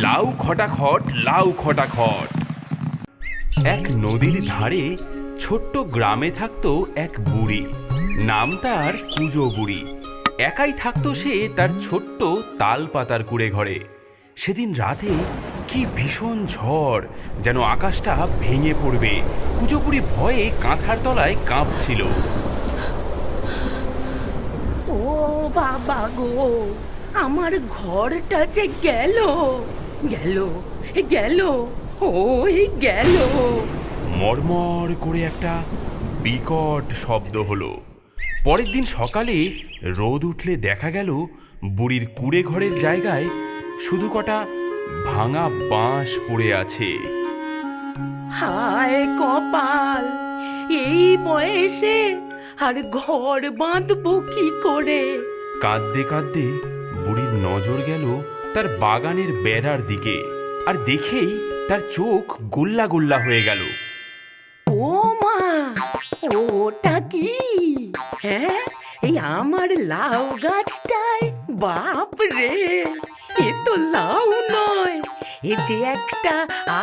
লাউ খটাখট লাউ খটাখট। এক নদীর ধারে ছোট্ট গ্রামে থাকতো এক বুড়ি, নাম তার কুজো বুড়ি। একাই থাকতো সে তার ছোট্ট তাল পাতার কুড়ে ঘরে। সেদিন রাতে কি ভীষণ ঝড়, যেন আকাশটা ভেঙে পড়বে। কুজো বুড়ি ভয়ে কাঁথার তলায় কাঁপছিল। ও বাবা গো, আমার ঘরটা যে গেল গেল গেল, ওই গেল। মরমর করে একটা বিকট শব্দ হলো। পরের দিন সকালে রোদ উঠলে দেখা গেল বুড়ির কুড়ে ঘরের জায়গায় শুধু কটা ভাঙা বাঁশ পড়ে আছে। হায় কপাল, এই বয়সে আর ঘর বাঁধবো কি করে? কাঁদতে কাঁদতে বুড়ির নজর গেল তার বাগানের বেড়ার দিকে, আর দেখেই তার চোখ গোল্লা গোল্লা হয়ে গেল। ও মা, ওটা কি? হ্যাঁ, এই আমার লাউ গাছটায়, বাপ রে, এ তো লাউ নয়, এ যে একটা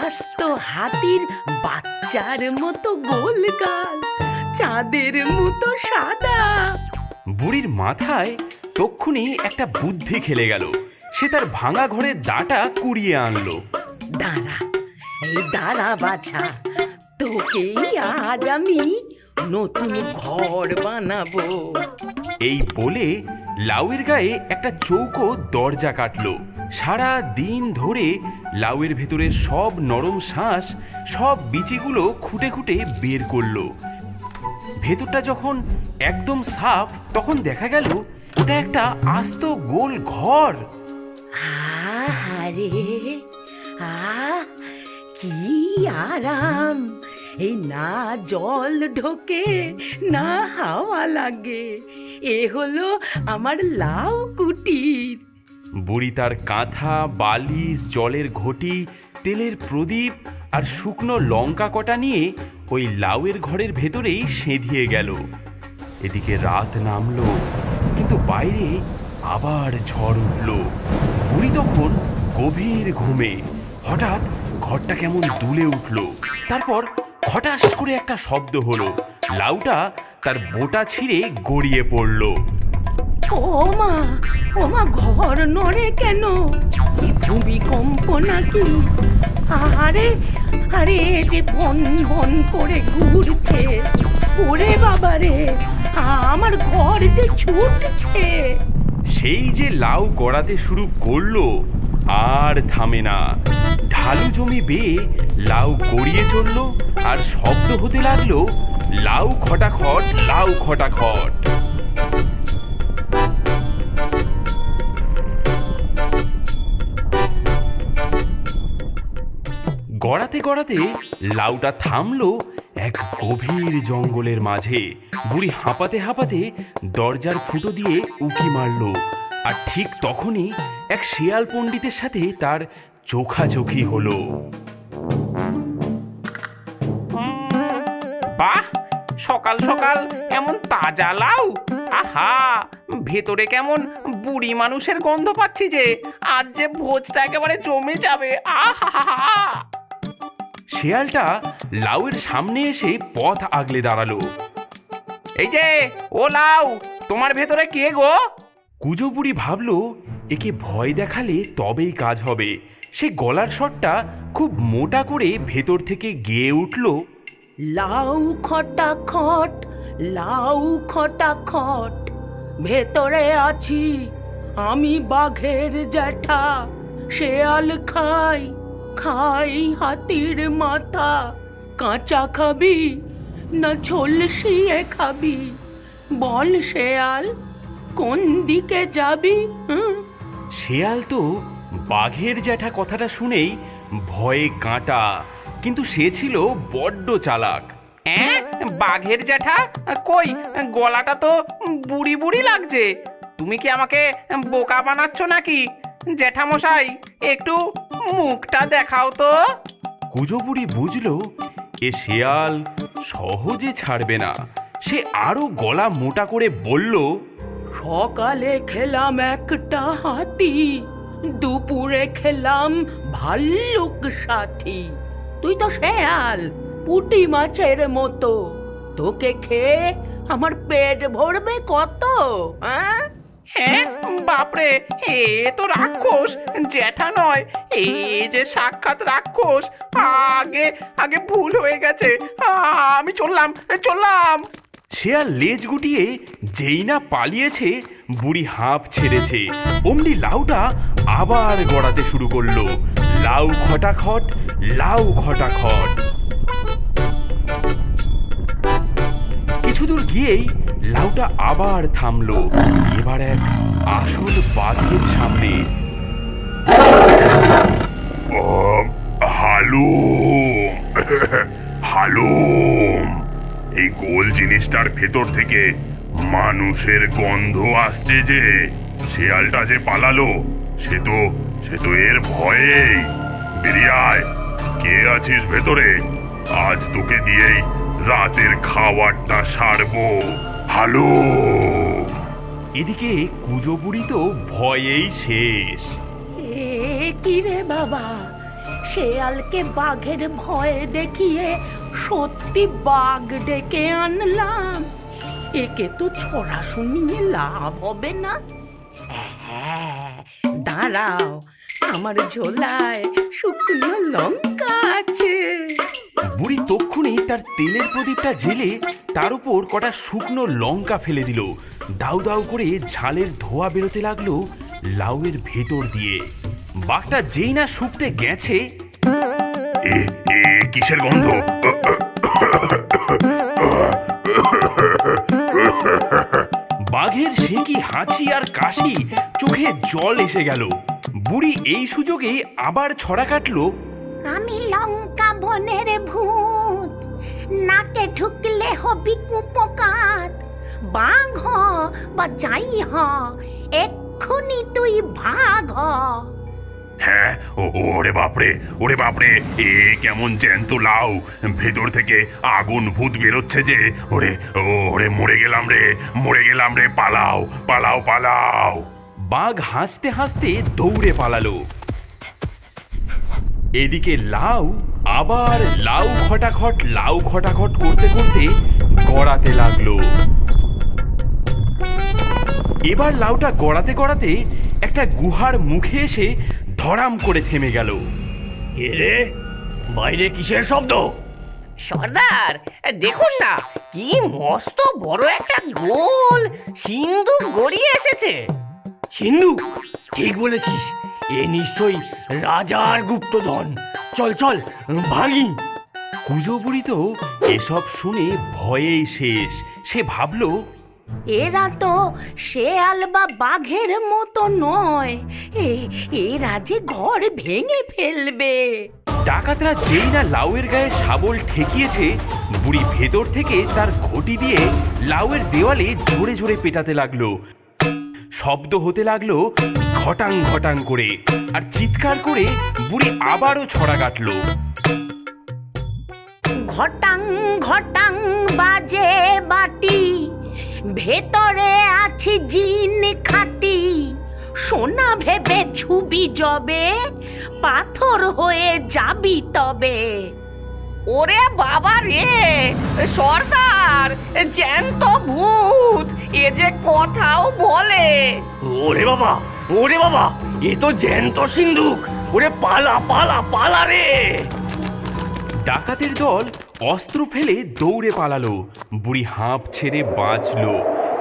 আস্ত হাতির বাচ্চার মতো গোল গাল, চাঁদের মতো সাদা। বুড়ির মাথায় তক্ষুনি একটা বুদ্ধি খেলে গেল। সে তার ভাঙা ঘরের দাঁটা কুড়িয়ে আনলো। দাঁড়া, এই দাঁড়া বাছা, তোকেই আজ আমি নতুন ঘর বানাবো। এই বলে লাউয়ের গায়ে একটা চৌকো দরজা কাটলো। সারা দিন ধরে লাউয়ের ভেতরে সব নরম শাঁস, সব বিচিগুলো খুঁটে খুঁটে বের করলো। ভেতরটা যখন একদম সাফ, তখন দেখা গেল ওটা একটা আস্ত গোল ঘর। আরে আহ, কি আরাম! এই না জল ঢোকে, না হাওয়া লাগে, এ হলো আমার লাউ কুটির। বুড়ি তার কাঁথা, বালিশ, জলের ঘটি, তেলের প্রদীপ আর শুকনো লঙ্কা কটা নিয়ে ওই লাউয়ের ঘরের ভেতরেই সেঁধিয়ে গেল। এদিকে রাত নামলো, কিন্তু বাইরে আবার ঝড় উঠল। বুড়ি তখন গভীর ঘুমে। হঠাৎ ঘরটা কেমন দুলে উঠল। তারপর খটাস করে একটা শব্দ হলো। লাউটা তার বোটা ছিঁড়ে গড়িয়ে পড়ল। ও মা, ও মা, ঘর নড়ে কেন? এ ভূমিকম্প নাকি? আরে আরে, এ যে বন বন করে ঘুরছে। ওরে বাবা রে, আমার ঘর যে ছুটছে। সেই যে লাউ গড়াতে শুরু করলো, আর থামে না। ঢালু জমি বেয়ে লাউ গড়িয়ে চললো, আর শব্দ হতে লাগলো লাউ খটাখট লাউ খটাখট। গড়াতে গড়াতে লাউটা থামলো এক গভীর জঙ্গলের মাঝে। বুড়ি হাঁপাতে হাঁপাতে দরজার ফুটো দিয়ে উঁকি মারল। আর ঠিক তখনই এক শেয়াল পণ্ডিতের সাথে তার চোখাচোখি হলো। বাহ, সকাল সকাল এমন তাজা লাউ! আহা, ভেতরে কেমন বুড়ি মানুষের গন্ধ পাচ্ছি যে! আজ যে ভোজটা একেবারে জমে যাবে। আহা! শেয়ালটা লাউয়ের সামনে এসে পথ আগলে দাঁড়ালো। এই যে, ও লাউ, তোমার ভেতরে কে গো? কুজো বুড়ি ভাবল একে ভয় দেখালে তবেই কাজ হবে। সে গলার স্বরটা খুব মোটা করে ভেতর থেকে গেয়ে উঠল। লাউ খটাখট, লাউ খটাখট, ভেতরে আছি আমি বাঘের জ্যাঠা। শেয়াল খাই খাই হাতির মাথা। কাঁচা খাবি না ঝলসিয়ে খাবি? বল শেয়াল, কোন দিকে যাবি? শেয়াল তো বাঘের জ্যাঠা কথাটা শুনেই ভয়ে কাঁটা, কিন্তু সে ছিল বড্ড চালাক। বাঘের জ্যাঠা? কই, গলাটা তো বুড়ি বুড়ি লাগছে। তুমি কি আমাকে বোকা বানাচ্ছ নাকি? জ্যাঠামশাই, একটু মুখটা দেখাও তো। কুজো বুড়ি বুঝল এ শেয়াল সহজে ছাড়বে না। সে আরো গলা মোটা করে বলল, সকালে খেলাম একটা হাতি, দুপুরে খেলাম ভাল্লুক সাথী, তুই তো শেয়াল, পুঁটি মাছের মতো। তোকে খেয়ে আমার পেট ভরবে কত? হ্যাঁ, হ্যাঁ বাপরে, এ তো রাক্ষস, জ্যাঠা নয়, এ যে সাক্ষাৎ রাক্ষস। আগে আগে ভুল হয়ে গেছে, আমি চললাম। শেয়াল লেজ গুটিয়ে যেই না পালিয়েছে, বুড়ি হাঁপ ছেড়েছে। অমনি লাউটা আবার গড়াতে শুরু করলো। লাউ খটাখট, লাউ খটাখট। কিছু দূর গিয়েই লাউটা আবার থামলো। এবার এক আসল বাঘের সামনে। হালুম হালুম, এই গোল জিনিসটার ভেতর থেকে মানুষের গন্ধ আসছে যে। শেয়ালটা যে পালালো, সে তো এর ভয়েই। বেরিয়ে আয়, কে আছিস ভেতরে? আজ তোকে দিয়েই রাতের খাবারটা সারবো। হালুম। এদিকে কুজো বুড়ি তো ভয়েই শেষ। এ কি রে বাবা, শেয়ালকে বাঘের ভয়ে দেখিয়ে সত্যি বাঘ ডেকে আনলাম। একে তো ছড়া শুনিয়ে লাভ হবে না। হ্যাঁ, দাঁড়াও, আমার ঝোলায় শুকনো লঙ্কা আছে। বুড়ি তক্ষুনি তার তেলের প্রদীপটা জেলে তার উপর কটা শুকনো লঙ্কা ফেলে দিল। দাউ দাউ করে ঝালের ধোঁয়া বেরোতে লাগলো লাউয়ের ভেতর দিয়ে। বাঘটা যেই না শুকতে গেছে, এ এ কিসের গন্ধ? বাঘের সে কি হাঁচি আর কাশি, চোখে জল এসে গেল। বুড়ি এই সুযোগে আবার ছড়া কাটলো। আমি লঙ্কা বনের ভূত, নাকে ঢুকলে হবি কুপকাত। বাঘ হ বা যাই হ, এক্ষুনি তুই ভাগ হ। হ্যাঁ, ওরে বাপরে, এ কেমন জ্যান্ত লাউ, ভেতর থেকে আগুন ভূত বেরোচ্ছে যে। ওরে মরে গেলাম রে, পালাও। বাঘ হাসতে হাসতে দৌড়ে পালালো। এদিকে লাউ আবার লাউ খটাখট করতে করতে গড়াতে লাগলো। এবার লাউটা গড়াতে গড়াতে একটা গুহার মুখে এসে ধড়াম করে থেমে গেল। রে, বাইরে কিসের শব্দ? সর্দার, দেখুন না, কি মস্ত বড় একটা গোল সিন্ধুক গড়িয়ে এসেছে। সিন্ধুক? ঠিক বলেছিস, এ নিশ্চয়ই রাজার গুপ্তধন। চল ভাগি। কুজো বুড়ি তো এসব শুনে ভয়েই শেষ। সে ভাবলো, এরা তো শেয়াল বা বাঘের মতো নয়, এরা যে ঘর ভেঙে ফেলবে। ডাকাতরা যেই না লাউয়ের গায়ে শাবল ঠেকিয়েছে, বুড়ি ভেতর থেকে তার ঘটি দিয়ে লাউয়ের দেওয়ালে জোরে জোরে পেটাতে লাগলো। শব্দ হতে লাগলো ঘটাং ঘটাং করে, আর চিৎকার করে বুড়ি আবারও ছড়া কাটলো। ঘটাং ঘটাং বাজে বাটি, ভেতরে আছে জিন খাটি। সোনা ভেবে ছুবি জবে, পাথর হয়ে যাবি তবে। ওরে বাবা রে, সর্দার, জ্যান্ত ভূত, এ যে কথাও বলে। ওরে বাবা, এ তো জ্যান্ত সিন্ধুক। ওরে পালা রে। ডাকাতের দল অস্ত্র ফেলে দৌড়ে পালালো। বুড়ি হাঁপ ছেড়ে বাঁচলো,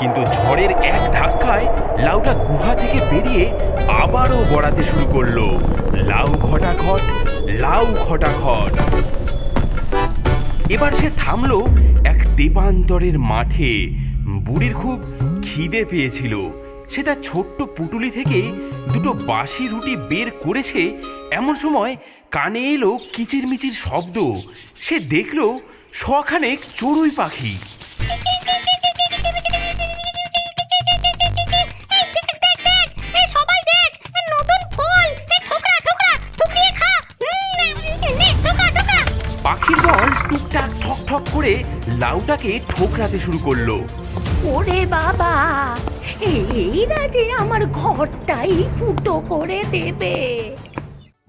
কিন্তু ঝড়ের এক ধাক্কায় লাউটা গুহা থেকে বেরিয়ে আবারও গড়াতে শুরু করলো। লাউ খটাখট। এবার সে থামলো এক তেপান্তরের মাঠে। বুড়ির খুব খিদে পেয়েছিল। সে তার ছোট্ট পুটুলি থেকে দুটো বাসি রুটি বের করেছে। এমন সময় কানে এলো কিচিরমিচির শব্দ। সে দেখলো শখানেক চড়ুই পাখি। পাখির দল টুকটাক ঠক ঠক করে লাউটাকে ঠোকরাতে শুরু করলো। ওরে বাবা, এই পাখিরা যে আমার ঘরটাই ফুটো করে দেবে।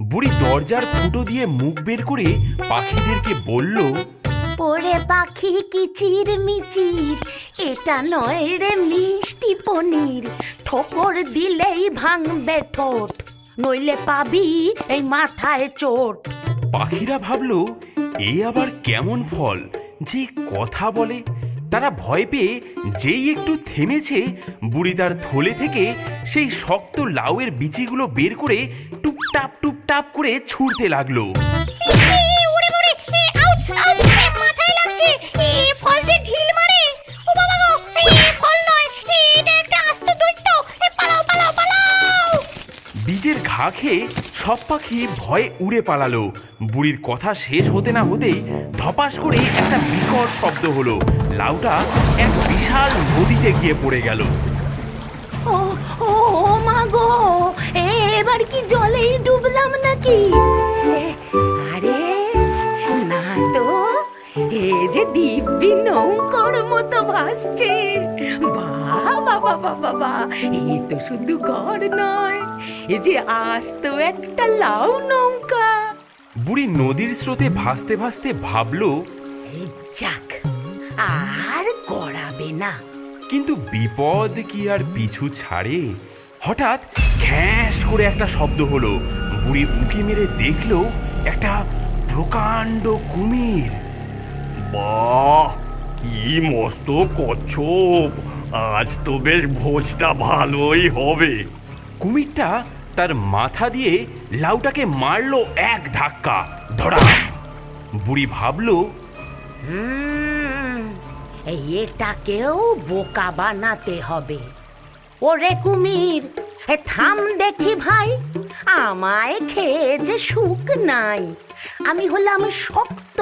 বুড়ি দরজার ফুটো দিয়ে মুখ বের করে পাখিদেরকে বলল, ওরে পাখি কিচির মিচির, এটা নয় রে মিষ্টি পনির, ঠোকর দিলেই ভাঙবে ঠোঁট, নইলে পাবি এই মাথায় চোট। পাখিরা ভাবলো এ আবার কেমন ফল যে কথা বলে। তারা ভয় পেয়ে যেই একটু থেমেছে, বুড়ি তার থলে থেকে সেই শক্ত লাউয়ের বিচিগুলো বের করে টুপটাপ টুপটাপ করে ছুঁড়তে লাগলো। বীজের ঘা খেয়ে সব পাখি ভয়ে উড়ে পালালো। বুড়ির কথা শেষ হতে না হতেই ধপাস করে একটা বিকট শব্দ হলো। লাউটা এক বিশাল নদীতে গিয়ে পড়ে গেল। ও ও ও মা গো, এবার কি জলেই ডুবলাম নাকি? আরে না তো, এ যে দিব্যি নৌকোর মতো ভাসছে। বাহ বাবা বাবা বা, এ তো শুধু ঘর নয়, এ যে আস্ত একটা লাউ নৌকা। বুড়ি নদীর স্রোতে ভাসতে ভাসতে ভাবলো, এই যাক, আর গড়াবে না। কিন্তু বিপদ কি আর পিছু ছাড়ে? হঠাৎ ঘ্যাঁস করে একটা শব্দ হলো। বুড়ি উঁকি মেরে দেখলো একটা প্রকাণ্ড কুমির। বাহ, কি মস্ত কচ্ছপ! আজ তো বেশ ভোজটা ভালোই হবে। কুমিরটা তার মাথা দিয়ে লাউটাকে মারলো এক ধাক্কা, ধরা। বুড়ি ভাবলো, এটাকেও বোকা বানাতে হবে। ওরে কুমির, থাম দেখি ভাই, আমায় খেয়ে যে সুখ নাই। আমি হলাম শক্ত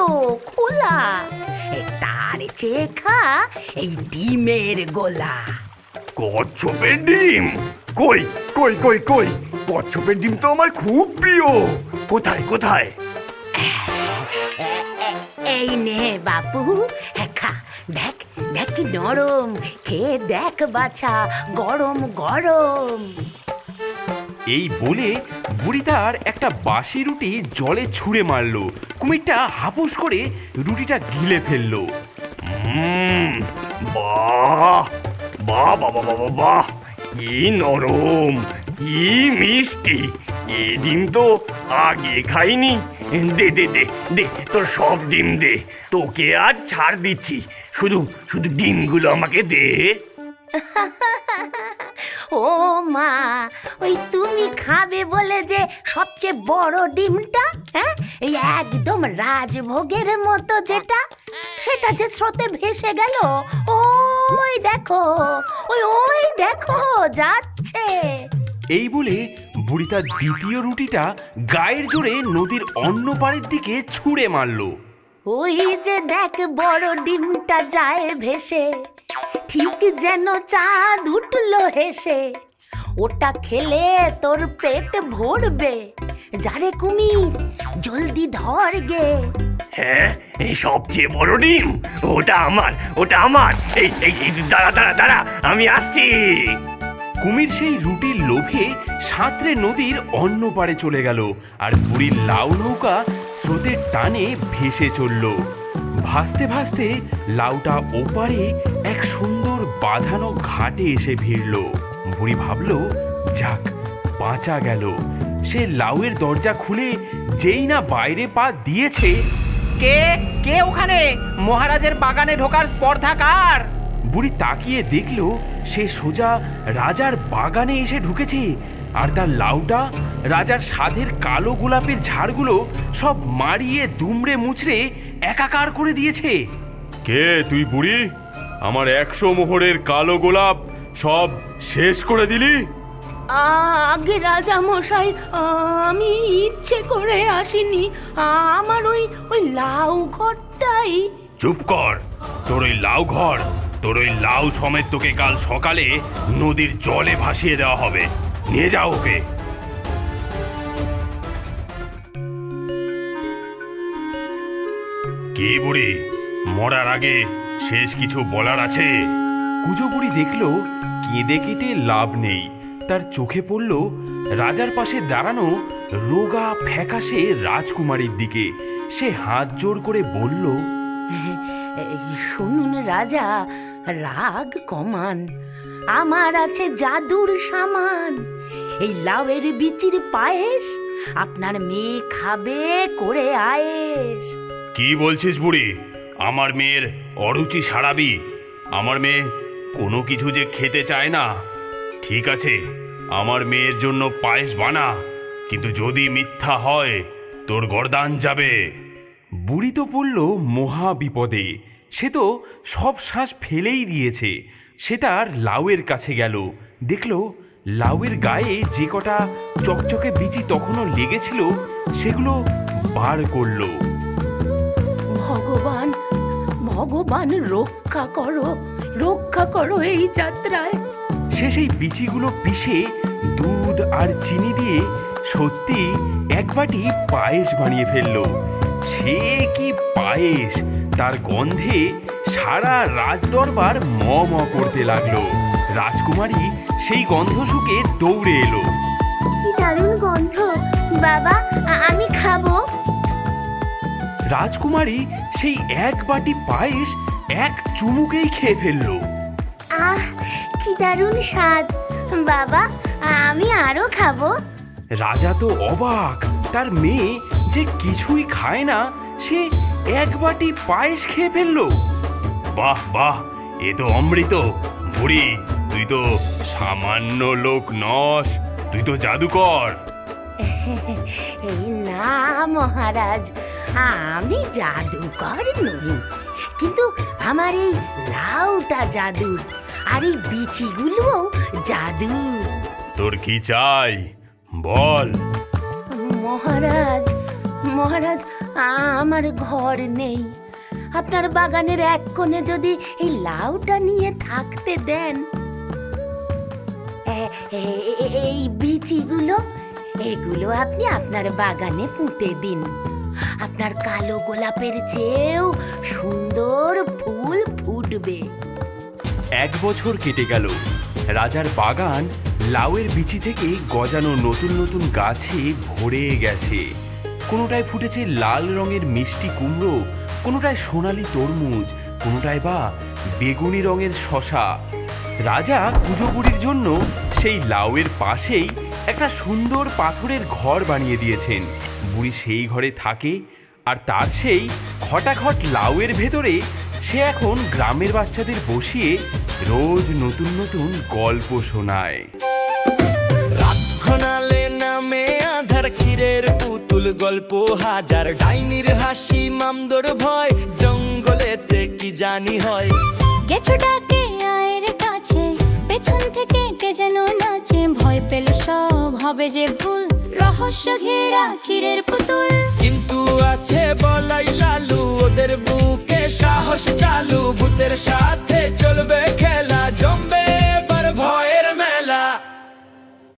খোলা, তার চেয়ে খা এই ডিমের গোলা। কচ্ছপের ডিম? কই কই কই কই, কচ্ছপের ডিম তো আমার খুব প্রিয়। কোথায় কোথায়? এই নে বাপু, খা, দেখ দেখ কি নরম, খেয়ে দেখ বাছা, গরম গরম। এই বলে বুড়ি তার একটা বাসি রুটি জলে ছুঁড়ে মারলো। কুমিরটা হাপুস করে রুটিটা গিলে ফেললো। বাহ বাহ বাহ বাহ বাহ বাহ, কি নরম, কি মিষ্টি! এই ডিম তো আগে খাইনি। দে দে দে দে, তোর সব ডিম দে, তোকে আজ ছাড় দিচ্ছি। শুধু শুধু ডিমগুলো আমাকে দে। ও মা, ওই তুমি খাবে বলে যে সবচেয়ে বড় ডিমটা, হ্যাঁ, এই একদম রাজভোগের মতো যেটা, সেটা যে স্রোতে ভেসে গেল। ওই দেখো, ওই দেখো যাচ্ছে। এই বলে বুড়ি তার দ্বিতীয় রুটিটা গায়ের জোরে নদীর অন্য পাড়ের দিকে ছুঁড়ে মারলো। ওই যে দেখ বড় ডিমটা যায় ভেসে, ঠিক যেন চাঁদ উঠলো হেসে। ওটা খেলে তোর পেট ভরবে। যারে কুমির, জলদি ধর গে। হ্যাঁ, এই সবচেয়ে বড় ডিম, ওটা আমার, ওটা আমার। এই এই এই, দাঁড়া দাঁড়া দাঁড়া, আমি আসছি। কুমির সেই রুটির লোভে সাঁতরে নদীর অন্য পাড়ে চলে গেল, আর বুড়ির লাউ নৌকা স্রোতের টানে ভেসে চলল। ভাসতে ভাসতে লাউটা ওপারে এক সুন্দর বাঁধানো ঘাটে এসে ভিড়ল। বুড়ি ভাবল, যাক, বাঁচা গেল। সে লাউয়ের দরজা খুলে যেই না বাইরে পা দিয়েছে, কে কে ওখানে? মহারাজের বাগানে ঢোকার স্পর্ধা কার? বুড়ি তাকিয়ে দেখলো সে সোজা রাজার বাগানে এসে ঢুকেছে, আর তার লাউটা রাজার সাধের কালো গোলাপের ঝাড়গুলো সব মারিয়ে দুমড়ে মুচড়ে একাকার করে দিয়েছে। কে তুই বুড়ি? আমার 100 মোহরের কালো গোলাপ সব শেষ করে দিলি? আগে রাজা মশাই, আমি ইচ্ছে করে আসিনি। আমার ওই লাউ ঘরটাই। চুপ কর! তোর ওই লাউ ঘর, তোর ওই লাউ সমেত তোকে কাল সকালে নদীর জলে ভাসিয়ে দেওয়া হবে। নিয়ে যাও ওকে। কি বুড়ি, মরার আগে শেষ কিছু বলার আছে? কুজো বুড়ি দেখলো কেঁদে কেটে লাভ নেই। তার চোখে পড়ল রাজার পাশে দাঁড়ানো রোগা ফ্যাকাশে রাজকুমারীর দিকে। সে হাত জোড় করে বলল, শুনুন রাজা, রাগ কমান। আমার আছে জাদুর সামান। এই লাউয়ের বিচির পায়েস আপনার মেয়ে খাবে করে আয়েস। কি বলছিস বুড়ি? আমার মেয়ের অরুচি সারাবি? আমার মেয়ে কোনো কিছু যে খেতে চায় না। ঠিক আছে, আমার মেয়ের জন্য পায়েস বানা, কিন্তু যদি মিথ্যা হয় তোর গর্দান যাবে। বুড়ি তো পড়ল মহা বিপদে। সে তো সব শ্বাস ফেলেই দিয়েছে। সে তার লাউয়ের কাছে গেল, দেখল লাউয়ের গায়ে যে কটা চকচকে বিচি তখনও লেগেছিল সেগুলো বার করলো। ভগবান, ভগবান রক্ষা করো, রক্ষা করো এই যাত্রায়। সে সেই বিচিগুলো পিষে দুধ আর চিনি দিয়ে সত্যি এক বাটি পায়েস বানিয়ে ফেললো। সে কি পায়েস! তার গন্ধে সারা রাজদরবার ম ম করতে লাগলো। রাজকুমারী সেই গন্ধ শুকে দৌড়ে এলো। কি দারুণ গন্ধ! বাবা, আমি খাবো। রাজকুমারী সেই এক বাটি পায়েস এক চুমুকেই খেয়ে ফেললো। আহ, কি দারুণ স্বাদ! বাবা, আমি আরো খাবো। রাজা তো অবাক। তার মেয়ে যে কিছুই খায় না, সে এক বাটি পায়েস খেয়ে ফেললো। বাহ বাহ, এ তো অমৃত। বুড়ি, তুই তো সামান্য লোক নস, তুই তো জাদুকর। এই না মহারাজ, আমি জাদুকর নই, কিন্তু আমার এই লাউটা জাদুর, আর এই বিচিগুলোও জাদু। তোর কি চাই বল? মহারাজ, মহারাজ, আমার ঘর নেই। আপনার বাগানের এক কোণে যদি এই লাউটা নিয়ে থাকতে দেন, এই বিচিগুলো, এগুলো আপনি আপনার বাগানে পুঁতে দিন। আপনার কালো গোলাপের চেয়েও সুন্দর ফুল ফুটবে। 1 বছর কেটে গেল। রাজার বাগান লাউয়ের বিচি থেকে গজানো নতুন নতুন গাছে ভরে গেছে। কোনোটায় ফুটেছে লাল রঙের মিষ্টি কুমড়ো, কোনোটায় সোনালি তরমুজ, কোনোটায় বা বেগুনি রঙের শশা। রাজা কুঁজো বুড়ির জন্য সেই লাউয়ের পাশেই একটা সুন্দর পাথরের ঘর বানিয়ে দিয়েছেন। বুড়ি সেই ঘরে থাকে, আর তার সেই খটাখট লাউয়ের ভেতরে সে এখন গ্রামের বাচ্চাদের বসিয়ে রোজ নতুন নতুন গল্প শোনায়। ঘনালে নামে আধার ক্ষীরের পুতুল গল্প হাজার, ডাইনির হাসি মামদোর ভয়, জঙ্গলেতে কি জানি হয়। গেছো ডাকে আয়ের কাছে, পেছন থেকে কে যেন নাচে, ভয় পেলে সব হবে যে ভুল, রহস্য ঘেরা ক্ষীরের পুতুল। কিন্তু আছে বলাই লালু, ওদের বুকে সাহস চালু, ভূতের সাথে